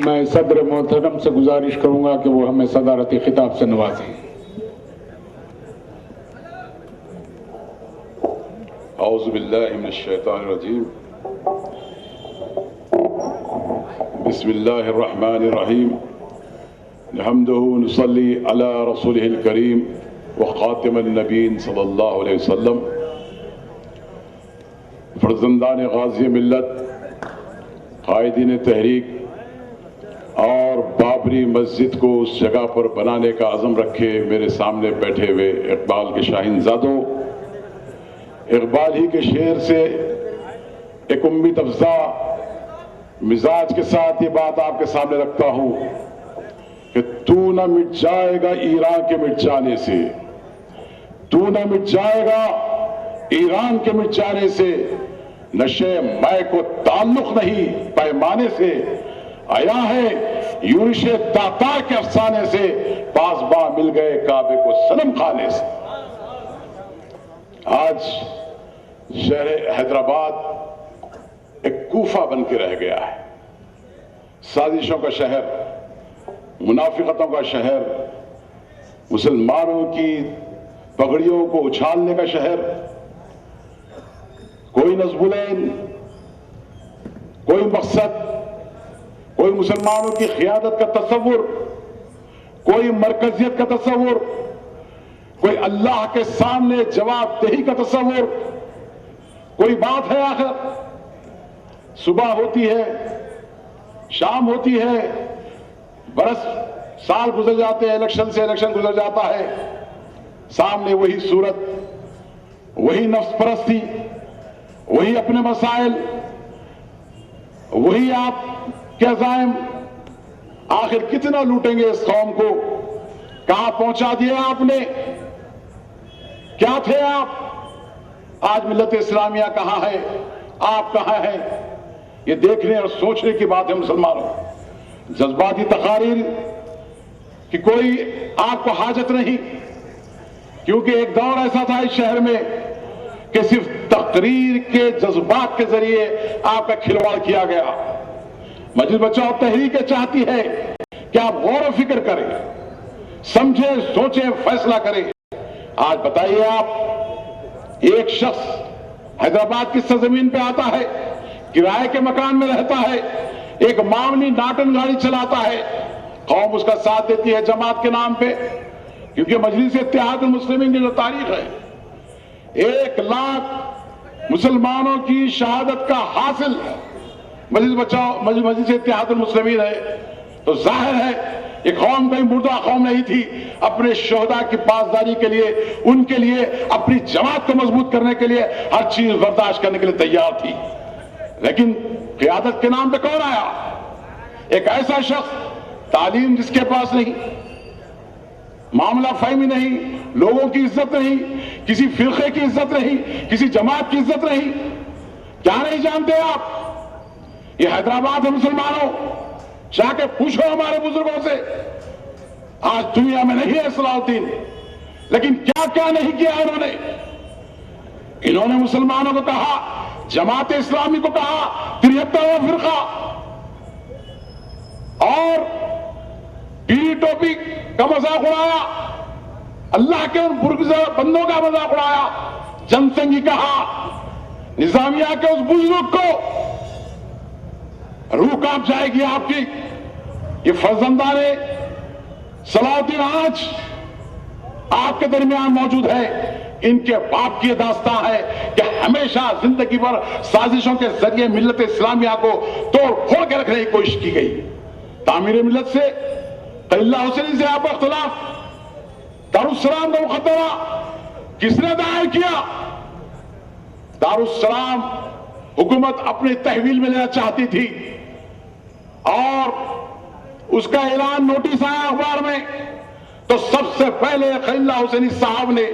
میں صدر محترم سے گزارش کروں گا کہ وہ ہمیں صدارتی خطاب سے نوازیں۔ اعوذ باللہ من الشیطان الرجیم، بسم اللہ الرحمن الرحیم، نحمدہ نصلی علی رسولہ الکریم وخاتم النبیین صلی اللہ علیہ وسلم۔ فرزندان غازی ملت، قائدین تحریک اور بابری مسجد کو اس جگہ پر بنانے کا عزم رکھے میرے سامنے بیٹھے ہوئے اقبال کے شاہین زادوں، اقبال ہی کے شعر سے ایک امید افزا مزاج کے ساتھ یہ بات آپ کے سامنے رکھتا ہوں کہ تو نہ مٹ جائے گا ایران کے مٹ جانے سے، تو نہ مٹ جائے گا ایران کے مٹ جانے سے، نشے میں کو تعلق نہیں پیمانے سے، آیا ہے یورش تاتار کے افسانے سے، پاسباں مل گئے کعبے کو صنم خانے سے۔ آج شہر حیدرآباد ایک کوفہ بن کے رہ گیا ہے، سازشوں کا شہر، منافقتوں کا شہر، مسلمانوں کی پگڑیوں کو اچھالنے کا شہر۔ کوئی نصب العین، کوئی مقصد، کوئی مسلمانوں کی قیادت کا تصور، کوئی مرکزیت کا تصور، کوئی اللہ کے سامنے جواب دہی کا تصور، کوئی بات ہے آخر؟ صبح ہوتی ہے، شام ہوتی ہے، برس سال گزر جاتے ہیں، الیکشن سے الیکشن گزر جاتا ہے، سامنے وہی صورت، وہی نفس پرستی، وہی اپنے مسائل، وہی آپ کے عزائم۔ آخر کتنا لوٹیں گے اس قوم کو؟ کہاں پہنچا دیا آپ نے؟ کیا تھے آپ؟ آج ملت اسلامیہ کہاں ہے؟ آپ کہاں ہیں؟ یہ دیکھنے اور سوچنے کی بات ہے مسلمانوں۔ جذباتی تقاریر کی کوئی آپ کو حاجت نہیں، کیونکہ ایک دور ایسا تھا اس شہر میں کہ صرف تقریر کے جذبات کے ذریعے آپ کا کھلواڑ کیا گیا۔ مجلس بچاؤ تحریک چاہتی ہے کہ آپ غور و فکر کریں، سمجھیں، سوچیں، فیصلہ کریں۔ آج بتائیے آپ، ایک شخص حیدرآباد کی سرزمین پہ آتا ہے، کرائے کے مکان میں رہتا ہے، ایک معمولی ناٹن گاڑی چلاتا ہے، قوم اس کا ساتھ دیتی ہے جماعت کے نام پہ، کیونکہ مجلس اتحاد المسلمین کی جو تاریخ ہے، 1 لاکھ مسلمانوں کی شہادت کا حاصل مجلس اتحاد المسلمین ہے، تو ظاہر ہے یہ قوم کوئی مردہ قوم نہیں تھی۔ اپنے شہداء کی پاسداری کے لیے، ان کے لیے، اپنی جماعت کو مضبوط کرنے کے لیے ہر چیز برداشت کرنے کے لیے تیار تھی۔ لیکن قیادت کے نام پہ کون آیا؟ ایک ایسا شخص، تعلیم جس کے پاس نہیں، معاملہ فہمی نہیں، لوگوں کی عزت نہیں، کسی فرقے کی عزت نہیں، کسی جماعت کی عزت نہیں۔ کیا نہیں جانتے آپ؟ یہ حیدرآباد ہے مسلمانوں، جا کے پوچھو ہمارے بزرگوں سے۔ آج دنیا میں نہیں ہے صلاح الدین، لیکن کیا کیا نہیں کیا انہوں نے مسلمانوں کو کہا، جماعت اسلامی کو کہا 73واں فرقہ، اور پیری ٹوپی کا مذاق اڑایا، اللہ کے ان برگزر بندوں کا مذاق اڑایا، جن سنگھی کہا، نظامیہ کے اس بزرگ کو روح کانپ جائے گی آپ کی۔ یہ فرزندان صلاح الدین آج آپ کے درمیان موجود ہے۔ ان کے باپ کی داستان ہے کہ ہمیشہ زندگی بھر سازشوں کے ذریعے ملت اسلامیہ کو توڑ پھوڑ کے رکھنے کی کوشش کی گئی۔ تعمیر ملت سے، قلعہ حسینی سے آپ کا اختلاف، دارالسلام کا مقدمہ کس نے دائر کیا؟ دارالسلام حکومت اپنے تحویل میں لینا چاہتی تھی، اور اس کا اعلان نوٹس آیا اخبار میں، تو سب سے پہلے قلعہ حسینی صاحب نے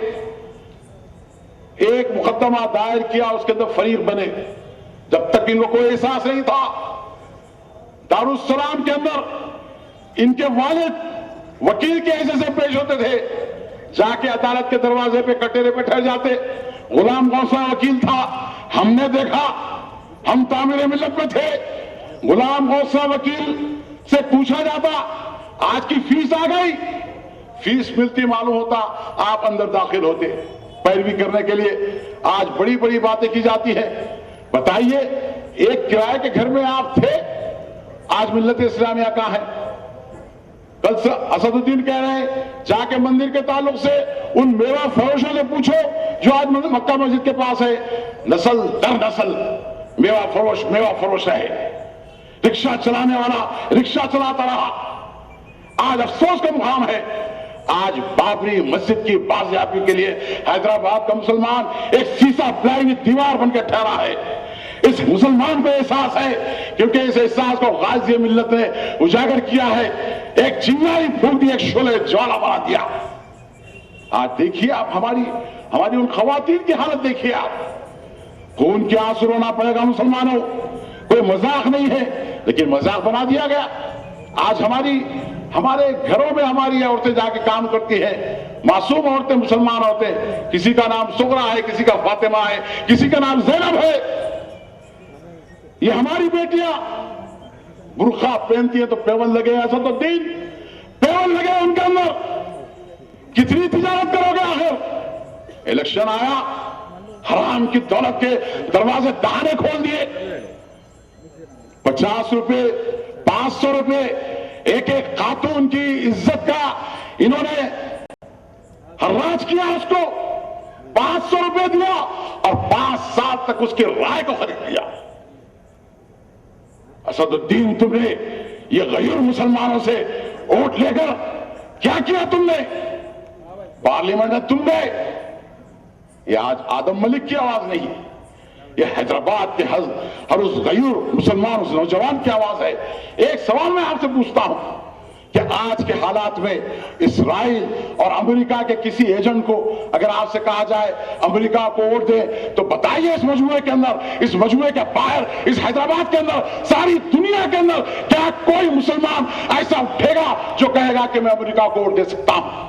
ایک مقدمہ دائر کیا، اس کے اندر فریق بنے، جب تک ان کو کوئی احساس نہیں تھا۔ دارالسلام کے اندر ان کے والد وکیل کے حیثیت سے پیش ہوتے تھے، جا کے عدالت کے دروازے پہ کٹہرے پہ ٹھہر جاتے۔ غلام غوثہ وکیل تھا، ہم نے دیکھا، ہم تعمیر ملت میں تھے، غلام غوثہ وکیل سے پوچھا جاتا آج کی فیس آ گئی، فیس ملتی معلوم ہوتا آپ اندر داخل ہوتے پیروی کرنے کے لیے۔ آج بڑی بڑی باتیں کی جاتی ہیں۔ بتائیے ایک کرائے کے گھر میں آپ تھے، آج ملت اسلامیہ کہاں ہے؟ کل اسد الدین کہہ رہے ہیں جا کے مندر کے تعلق سے ان میوہ فروشوں سے پوچھو جو آج مکہ مسجد کے پاس ہے، نسل در نسل میوہ فروش ہے، رکشہ چلانے والا رکشہ چلاتا رہا۔ آج افسوس کا مقام ہے، آج بابری مسجد کی بازیابی کے لیے حیدرآباد کا مسلمان ایک سیسا پلائی ہوئی دیوار بن کے ٹھہرا ہے۔ اس مسلمان کو احساس ہے، کیونکہ اس احساس کو غازی ملت نے اجاگر کیا ہے، ایک چنگاری پھونک دی، ایک شعلہ جوالا بنا دیا۔ آج دیکھیے آپ ہماری ان خواتین کی حالت دیکھیے آپ، خون کے آنسو رونا پڑے گا مسلمانوں، کوئی مذاق نہیں ہے لیکن مذاق بنا دیا گیا۔ آج ہمارے گھروں میں ہماری عورتیں جا کے کام کرتی ہیں، معصوم عورتیں، مسلمان عورتیں، کسی کا نام سغرا ہے، کسی کا فاطمہ ہے، کسی کا نام زینب ہے، یہ ہماری بیٹیاں برقع پہنتی ہیں تو پیون لگے اسد الدین، پیون لگے ان کے اندر، کتنی تجارت کرو گے آخر؟ الیکشن آیا، حرام کی دولت کے دروازے دہانے کھول دیے، 50 روپے 500 روپے ایک ایک خاتون کی عزت کا انہوں نے حراج کیا، اس کو 500 روپے دیا اور 5 سال تک اس کی رائے کو خرید لیا۔ اسد الدین تم نے یہ غیر مسلمانوں سے ووٹ لے کر کیا کیا تم نے؟ پارلیمنٹ میں تم نے، یہ آج آدم ملک کی آواز نہیں، یہ حیدرآباد کے ہر اس غیر مسلمان اس نوجوان کی آواز ہے۔ ایک سوال میں آپ سے پوچھتا ہوں کہ آج کے حالات میں اسرائیل اور امریکہ کے کسی ایجنٹ کو اگر آپ سے کہا جائے امریکہ کو ووٹ دے تو بتائیے اس مجموعے کے اندر، اس مجموعے کے باہر، اس حیدرآباد کے اندر، ساری دنیا کے اندر کیا کوئی مسلمان ایسا اٹھے گا جو کہے گا کہ میں امریکہ کو ووٹ دے سکتا ہوں؟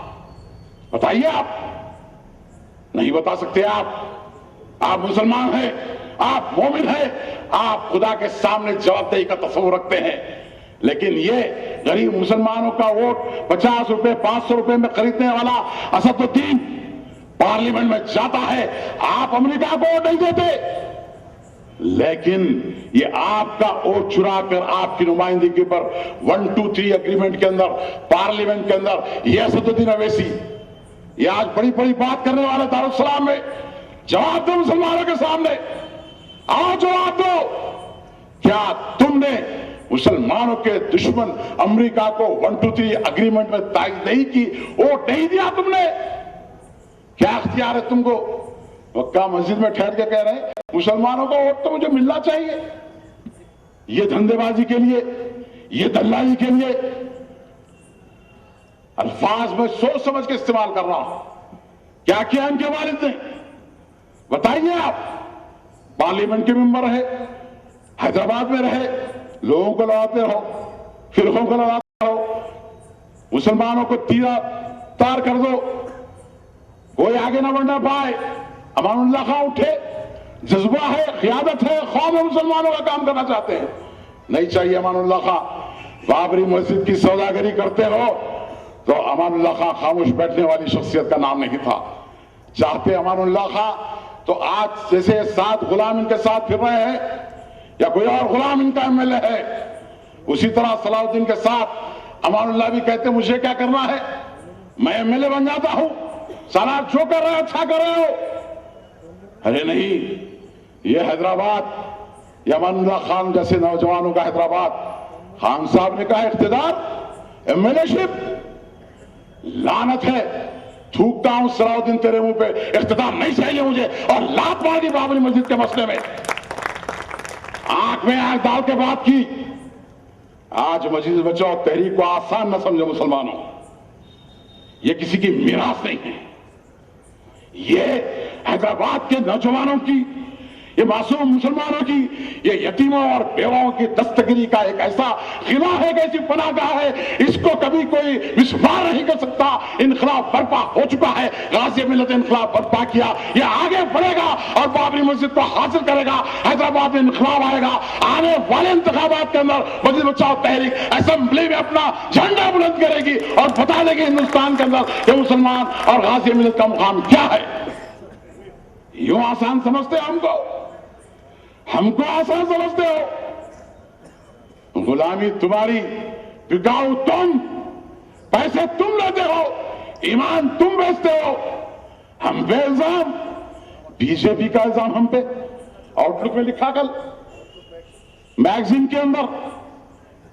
بتائیے آپ، نہیں بتا سکتے آپ مسلمان ہیں، آپ مومن ہیں، آپ خدا کے سامنے جواب دہی کا تصور رکھتے ہیں، لیکن یہ غریب مسلمانوں کا ووٹ 50 روپے 500 روپے میں خریدنے والا اسد الدین پارلیمنٹ میں جاتا ہے، آپ امریکہ کو ووٹ نہیں دیتے، لیکن یہ آپ کا ووٹ چرا کر آپ کی نمائندگی پر 1 2 3 اگریمنٹ کے اندر پارلیمنٹ کے اندر یہ اسد الدین اویسی، یہ آج بڑی بڑی بات کرنے والے دارالسلام میں جواب دو مسلمانوں کے سامنے، آؤ جواب دو، کیا تم نے مسلمانوں کے دشمن امریکہ کو 1 2 3 اگریمنٹ میں تائید نہیں کی، ووٹ نہیں دیا تم نے؟ کیا اختیار ہے تم کو؟ مکہ مسجد میں ٹھہر کے کہہ رہے ہیں مسلمانوں کا ووٹ تو مجھے ملنا چاہیے۔ یہ دھندے بازی کے لیے، یہ دلالی کے لیے الفاظ میں سوچ سمجھ کے استعمال کر رہا ہوں۔ کیا کیا ان کے والد نے؟ بتائیے آپ، پارلیمنٹ کے ممبر رہے، حیدرآباد میں رہے، لوگوں کو لڑاتے رہو، فرقوں کو لڑاتے رہو، مسلمانوں کو تار کر دو، کوئی آگے نہ بڑھنا پائے۔ امان اللہ خان اٹھے، جذبہ ہے، قیادت ہے، قوم مسلمانوں کا کام کرنا چاہتے ہیں، نہیں چاہیے امان اللہ خان بابری مسجد کی سوداگری کرتے ہو تو امان اللہ خان خاموش بیٹھنے والی شخصیت کا نام نہیں تھا۔ چاہتے امان اللہ خان تو آج جیسے 7 غلام ان کے ساتھ پھر رہے ہیں یا کوئی اور غلام ان کا ایم ایل اے ہے، اسی طرح صلاح الدین کے ساتھ امان اللہ بھی کہتے مجھے کیا کرنا ہے، میں ایم ایل اے بن جاتا ہوں، سارا جو کر رہے ہو اچھا کر رہے ہو۔ ارے نہیں، یہ حیدرآباد، یہ امان اللہ خان جیسے نوجوانوں کا حیدرآباد، خان صاحب نے کہا اقتدار، ایم ایل اے شپ، لعنت ہے، تھوکتا ہوں صلاح الدین تیرے منہ پہ، اقتدار نہیں چاہیے مجھے، اور لات مار دی بابری مسجد کے مسئلے میں، آنکھ میں آنکھ ڈال کے بات کی۔ آج مسجد بچاؤ تحریک کو آسان نہ سمجھو مسلمانوں، یہ کسی کی میراث نہیں ہے، یہ حیدرآباد کے نوجوانوں کی، یہ معصوم مسلمانوں کی، یہ یتیموں اور بیواؤں کی دستگیری کا ایک ایسا قلعہ ہے، ایک ایسی پناہ گاہ ہے، اس کو کبھی کوئی مسمار نہیں کر سکتا۔ انقلاب برپا ہو چکا ہے، غازی ملت انقلاب برپا کیا، یہ آگے بڑھے گا اور بابری مسجد کو حاصل کرے گا۔ حیدرآباد میں انقلاب آئے گا، آنے والے انتخابات کے اندر مسجد بچاؤ تحریک اسمبلی میں اپنا جھنڈا بلند کرے گی اور بتا دے گی ہندوستان کے اندر کہ مسلمان اور غازی ملت کا مقام کیا ہے۔ یوں آسان سمجھتے ہو ہم کو آسان سمجھتے ہو؟ غلامی تمہاری، بکاؤ تم، پیسے تم لیتے ہو، ایمان تم بیچتے ہو، ہم پہ الزام، بی جے پی کا الزام ہم پہ۔ آؤٹ لک میں لکھا کل میگزین کے اندر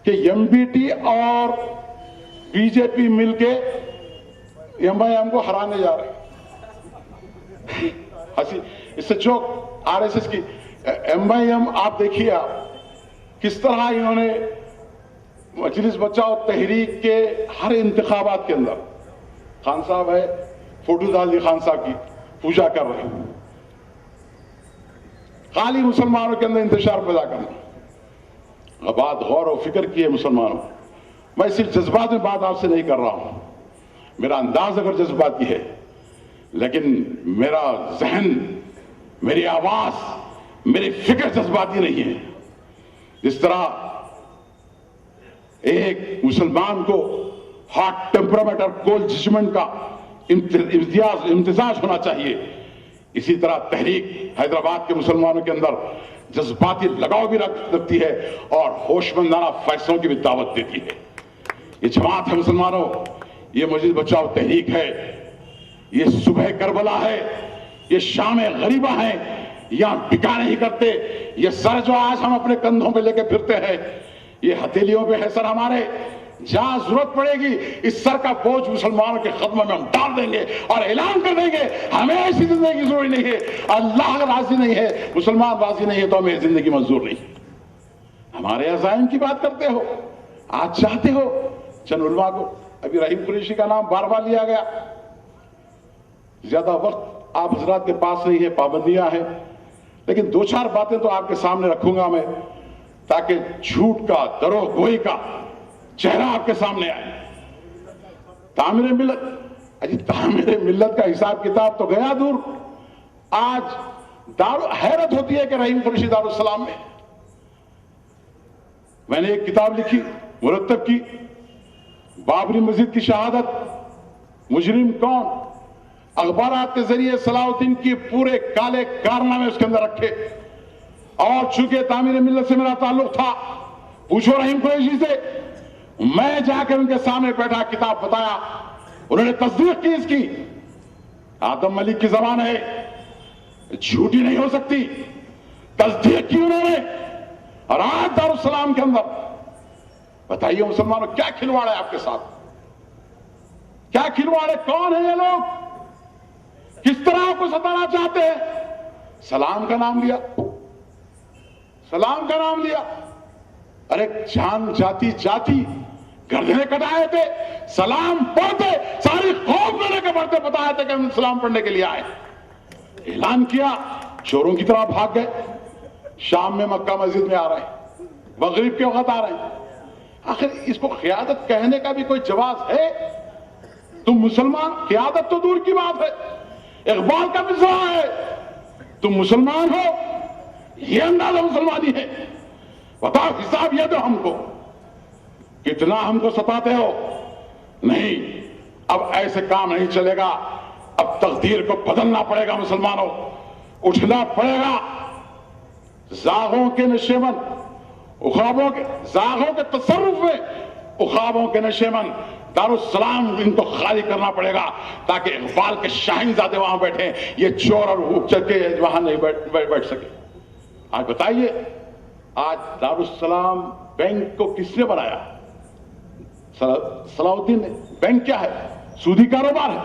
کہ ایم بی ٹی اور بی جے پی مل کے ایم آئی ایم کو ہرانے جا رہے ہیں۔ ہنسی اس سے چوک آر ایس ایس کی ایم آئی ایم، آپ دیکھیے آپ کس طرح انہوں نے مجلس بچاؤ تحریک کے ہر انتخابات کے اندر، خان صاحب ہے، فوٹو ڈال دی خان صاحب کی، پوجا کر رہے ہیں، خالی مسلمانوں کے اندر انتشار پیدا کرنا۔ بات غور و فکر کی ہے مسلمانوں، میں صرف جذبات میں بات آپ سے نہیں کر رہا ہوں، میرا انداز اگر جذباتی ہے لیکن میرا ذہن، میری آواز، میری فکر جذباتی نہیں ہے۔ جس طرح ایک مسلمان کو ہارٹ ٹیمپرامنٹ اور کول ججمنٹ کا امتزاج ہونا چاہیے، اسی طرح تحریک حیدرآباد کے مسلمانوں کے اندر جذباتی لگاؤ بھی رکھتی ہے اور ہوش مندانہ فیصلوں کی بھی دعوت دیتی ہے۔ یہ جماعت ہے مسلمانوں، یہ مجلس بچاؤ تحریک ہے، یہ صبح کربلا ہے، یہ شام غریبہ ہیں، یہاں بکا نہیں کرتے۔ یہ سر جو آج ہم اپنے کندھوں پہ لے کے پھرتے ہیں، یہ ہتھیلیوں پہ ہے سر ہمارے، جہاں ضرورت پڑے گی اس سر کا بوجھ مسلمانوں کے خدمت میں ہم ڈال دیں گے اور اعلان کر دیں گے ہمیں ایسی زندگی کی ضروری نہیں ہے، اللہ راضی نہیں ہے، مسلمان راضی نہیں ہے تو ہمیں زندگی منظور نہیں۔ ہمارے عزائم کی بات کرتے ہو، آج چاہتے ہو چند علماء کو، ابھی رحیم قریشی کا نام بار بار لیا گیا، زیادہ وقت آپ حضرات کے پاس نہیں ہے، پابندیاں ہیں، لیکن دو چار باتیں تو آپ کے سامنے رکھوں گا میں تاکہ جھوٹ کا، دروغ گوئی کا چہرہ آپ کے سامنے آئے۔ تعمیر ملت، تعمیر ملت کا حساب کتاب تو گیا دور، آج حیرت ہوتی ہے کہ رحیم قریشی دارالسلام میں نے ایک کتاب لکھی، مرتب کی، بابری مسجد کی شہادت، مجرم کون، اخبارات کے ذریعے صلاح الدین کی پورے کالے کارنامے اس کے اندر رکھے، اور چونکہ تعمیر ملت سے میرا تعلق تھا، پوچھو رحیم قریشی سے، میں جا کر ان کے سامنے بیٹھا، کتاب بتایا، انہوں نے تصدیق کی اس کی، آدم ملک کی زبان ہے، جھوٹی نہیں ہو سکتی، تصدیق کی انہوں نے، اور آج دارالسلام کے اندر بتائیے مسلمانوں کیا کھلواڑ ہے آپ کے ساتھ، کیا کھلواڑ ہے، کون ہے یہ لوگ، کس طرح آپ کو ستانا چاہتے ہیں؟ سلام کا نام لیا، سلام کا نام لیا، ارے جان جاتی جاتی گردنیں کٹائے تھے، سلام پڑھتے، ساری قوم کو لے کے پڑھتے، بتایا تھے کہ ہم سلام پڑھنے کے لیے آئے، اعلان کیا، چوروں کی طرح بھاگ گئے، شام میں مکہ مسجد میں آ رہے ہیں، مغرب کے وقت آ رہے ہیں۔ آخر اس کو قیادت کہنے کا بھی کوئی جواز ہے؟ تم مسلمان، قیادت تو دور کی بات ہے، اقبال کا مصرع ہے، تم مسلمان ہو، یہ اندازہ مسلمانی ہے، بتاؤ حساب یہ دو ہم کو، کتنا ہم کو ستاتے ہو؟ نہیں، اب ایسے کام نہیں چلے گا، اب تقدیر کو بدلنا پڑے گا مسلمانوں، اٹھنا پڑے گا، زاغوں کے نشیمن، اخابوں کے، زاغوں کے تصرف میں اخابوں کے نشیمن، دارالسلام ان کو خالی کرنا پڑے گا تاکہ اقبال کے شاہنزادے وہاں بیٹھیں، یہ چور اور بھوک چل کے وہاں نہیں بیٹھ سکے۔ آج بتائیے، آج دارالسلام بینک کو کس نے بنایا؟ صلاح الدین نے۔ بینک کیا ہے؟ سودی کاروبار ہے،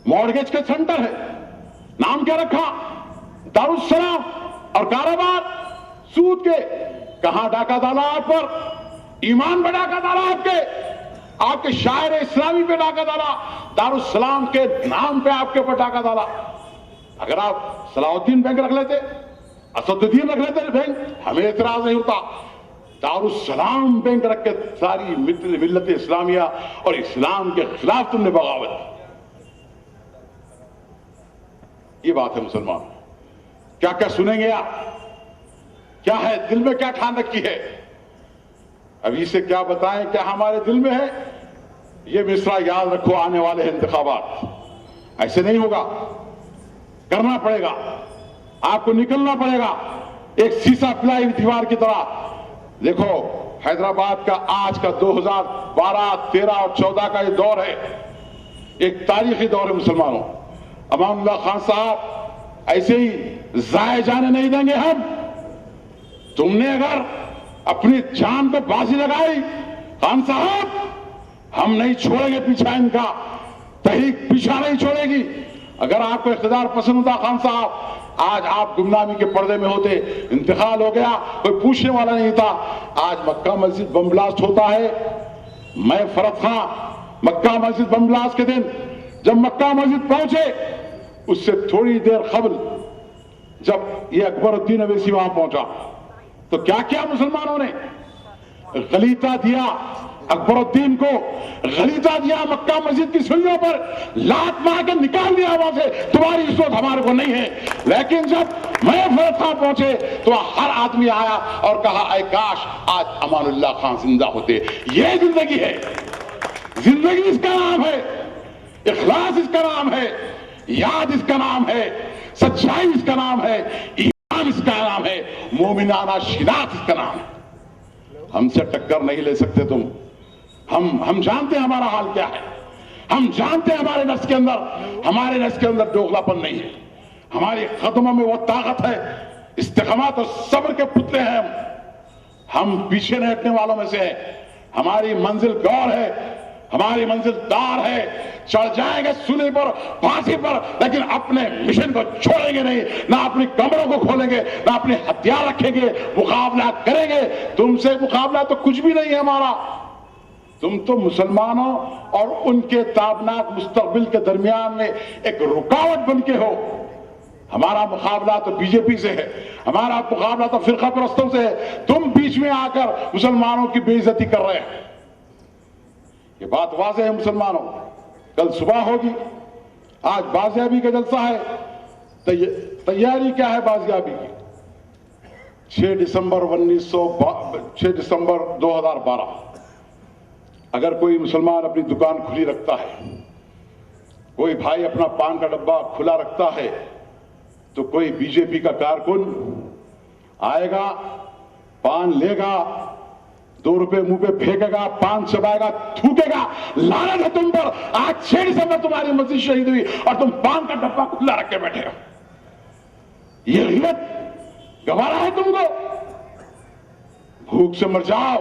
مارگیج کا سینٹر ہے، نام کیا رکھا؟ دارالسلام، اور کاروبار سود کے۔ کہاں ڈاکہ ڈالا آپ پر؟ ایمان پہ ڈاکہ ڈالا آپ کے شاعر اسلامی پہ ڈاکہ ڈالا، دارالسلام کے نام پہ آپ کے اوپر ڈاکہ ڈالا۔ اگر آپ صلاح الدین بینک رکھ لیتے, اسد الدین رکھ لیتے بینک, ہمیں اعتراض نہیں ہوتا. دارالسلام بینک رکھ کے ساری ملت اسلامیہ اور اسلام کے خلاف تم نے بغاوت کی. یہ بات ہے مسلمان. کیا کیا سنیں گے آپ؟ کیا ہے دل میں, کیا ٹھان رکھی ہے؟ ابھی سے کیا بتائیں کیا ہمارے دل میں ہے؟ یہ مصرع یاد رکھو, آنے والے ہیں انتخابات. ایسے نہیں ہوگا, کرنا پڑے گا, آپ کو نکلنا پڑے گا ایک سیسا پلائی دیوار کی طرح. دیکھو حیدرآباد کا آج کا 2012, 13 اور 14 کا یہ دور ہے, ایک تاریخی دور ہے مسلمانوں. امان اللہ خان صاحب ایسے ہی ضائع جانے نہیں دیں گے ہم. تم نے اگر اپنی جان پہ بازی لگائی خان صاحب, ہم نہیں چھوڑیں گے پیچھا, ان کا تحریک پیچھا نہیں چھوڑے گی. اگر آپ کو اقتدار پسند ہوتا خان صاحب, آج آپ گمنامی کے پردے میں ہوتے, انتقال ہو گیا, کوئی پوچھنے والا نہیں تھا. آج مکہ مسجد بم بلاسٹ ہوتا ہے. میں فرد خان مکہ مسجد بم بلاسٹ کے دن جب مکہ مسجد پہنچے, اس سے تھوڑی دیر قبل جب یہ اکبر الدین اویسی وہاں پہنچا تو کیا کیا مسلمانوں نے؟ غلیظہ دیا اکبر الدین کو, غلیظہ دیا مکہ مسجد کی سیڑھیوں پر, لات مار کے نکال دیا وہاں سے. تمہاری اس وقت ہمارے کو نہیں ہے. لیکن جب میں فرد خان پہنچے تو ہر آدمی آیا اور کہا اے کاش آج امان اللہ خان زندہ ہوتے. یہ زندگی ہے, زندگی اس کا نام ہے, اخلاص اس کا نام ہے, یاد اس کا نام ہے, سچائی اس کا نام ہے, ایمان اس کا نام ہے, مومنانہ شناخت اس کا نام ہے. ہم سے ٹکر نہیں لے سکتے تم. ہم جانتے ہیں ہمارا حال کیا ہے, ہم جانتے ہیں ہمارے نفس کے اندر دوغلا پن نہیں ہے. ہماری قدموں میں وہ طاقت ہے, استقامت اور صبر کے پتلے ہیں ہم پیچھے نہیں ہٹنے والوں میں سے ہیں. ہماری منزل گور ہے, ہماری منزل دار ہے. چڑھ جائیں گے سولی پر, پھانسی پر, لیکن اپنے مشن کو چھوڑیں گے نہیں. نہ اپنی کمروں کو کھولیں گے, نہ اپنے ہتھیار رکھیں گے, مقابلہ کریں گے. تم سے مقابلہ تو کچھ بھی نہیں ہے ہمارا. تم تو مسلمانوں اور ان کے تابناک مستقبل کے درمیان میں ایک رکاوٹ بن کے ہو. ہمارا مقابلہ تو بی جے پی سے ہے, ہمارا مقابلہ تو فرقہ پرستوں سے ہے. تم بیچ میں آ کر مسلمانوں کی بے عزتی کر رہے ہیں. یہ بات واضح ہے مسلمانوں. کل صبح ہوگی, آج بازیابی کا جلسہ ہے. تیاری کیا ہے بازیابی کی؟ 6 دسمبر 2012 اگر کوئی مسلمان اپنی دکان کھلی رکھتا ہے, کوئی بھائی اپنا پان کا ڈبہ کھلا رکھتا ہے, تو کوئی بی جے پی کا کارکن آئے گا, پان لے گا, 2 روپے منہ پہ پھینکے گا, پان چبائے گا, تھوکے گا, لعنت ہے تم پر. آج 6 دسمبر تمہاری مسجد شہید ہوئی اور تم پان کا ڈبہ کھلا رکھ کے بیٹھے ہو. یہ غیرت گوارا ہے تم کو؟ بھوک سے مر جاؤ.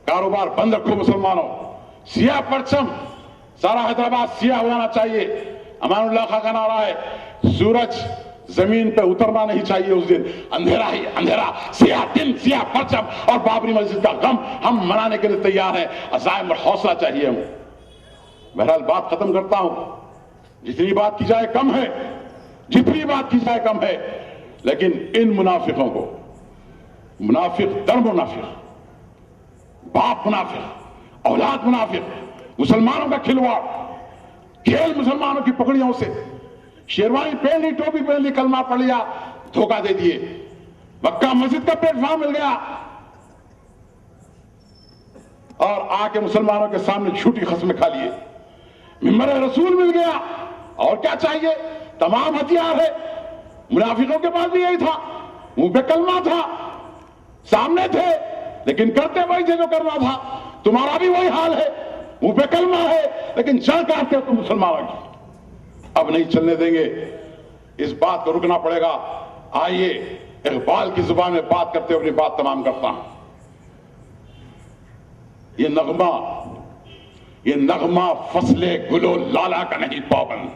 کاروبار بند رکھو مسلمانوں. سیاہ پرچم, سارا حیدرآباد سیاہ ہو جانا چاہیے. امان اللہ خان کا نعرہ ہے, سورج زمین پہ اترنا نہیں چاہیے اس دن. اندھیرا ہی اندھیرا, سیاہ دن, سیاہ پرچم اور بابری مسجد کا غم ہم منانے کے لیے تیار ہیں. عزائم اور حوصلہ چاہیے ہم. بہرحال بات ختم کرتا ہوں. جتنی بات کی جائے کم ہے, جتنی بات کی جائے کم ہے. لیکن ان منافقوں کو, منافق در منافق, باپ منافق, اولاد منافق, مسلمانوں کا کھلواڑ, کھیل مسلمانوں کی پکڑیوں سے, شیروانی پہن لی, ٹوپی پہن لی, کلمہ پڑھ لیا, دھوکہ دے دیے. مکہ مسجد کا پلیٹ فارم مل گیا اور آ کے مسلمانوں کے سامنے جھوٹی قسمیں کھا لیے. ممبر رسول مل گیا, اور کیا چاہیے؟ تمام ہتھیار ہے. منافقوں کے پاس بھی یہی تھا, منہ پہ کلمہ تھا, سامنے تھے, لیکن کرتے وہی تھے جو کرنا تھا. تمہارا بھی وہی حال ہے, منہ پہ کلمہ ہے لیکن جان کاٹتے ہو تم مسلمانوں کی. اب نہیں چلنے دیں گے, اس بات کو رکنا پڑے گا. آئیے اقبال کی زبان میں بات کرتے ہوئے اپنی بات تمام کرتا ہوں. یہ نغمہ فصل گلو لالا کا نہیں پابند.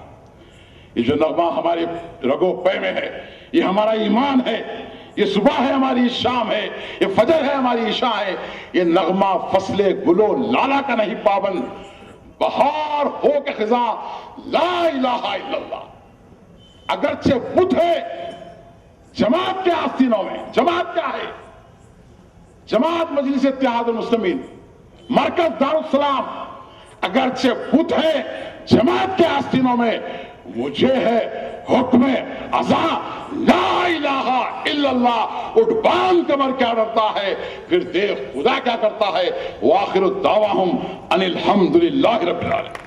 یہ جو نغمہ ہمارے رگو پے میں ہے, یہ ہمارا ایمان ہے. یہ صبح ہے ہماری شام ہے, یہ فجر ہے ہماری عشاء ہے. یہ نغمہ فصل گلو لالا کا نہیں پابند. بہار ہو کے خزاں لا الہ الا اللہ. اگرچہ بت ہے جماعت کے آستینوں میں. جماعت کیا ہے؟ جماعت مجلس اتحاد المسلمین، مرکز دارالسلام اگرچہ بت ہے جماعت کے آستینوں میں، مجھے ہے حکم ازاں لا الہ الا اللہ. اٹھ بان کمر کیا ڈرتا ہے، پھر دیکھ خدا کیا کرتا ہے. وآخر الدعواہم ان الحمدللہ رب العالمین.